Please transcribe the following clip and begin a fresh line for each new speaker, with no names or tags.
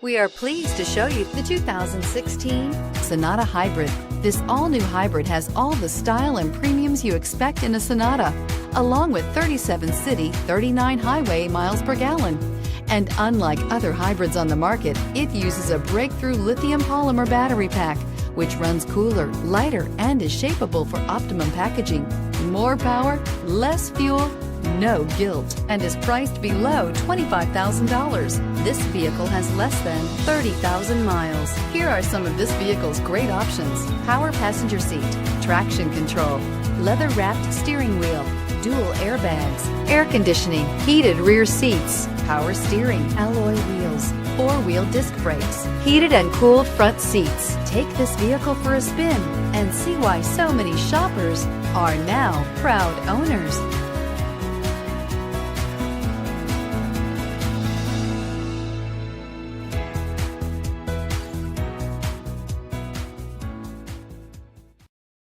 We are pleased to show you the 2016 Sonata Hybrid. This all-new hybrid has all the style and premiums you expect in a Sonata, along with 37 city, 39 highway miles per gallon. And unlike other hybrids on the market, it uses a breakthrough lithium polymer battery pack, which runs cooler, lighter, and is shapeable for optimum packaging. More power, less fuel, no guilt, and is priced below $25,000. This vehicle has less than 30,000 miles. Here are some of this vehicle's great options: power passenger seat, traction control, leather-wrapped steering wheel, dual airbags, air conditioning, heated rear seats, power steering, alloy wheels, four-wheel disc brakes, heated and cooled front seats. Take this vehicle for a spin and see why so many shoppers are now proud owners.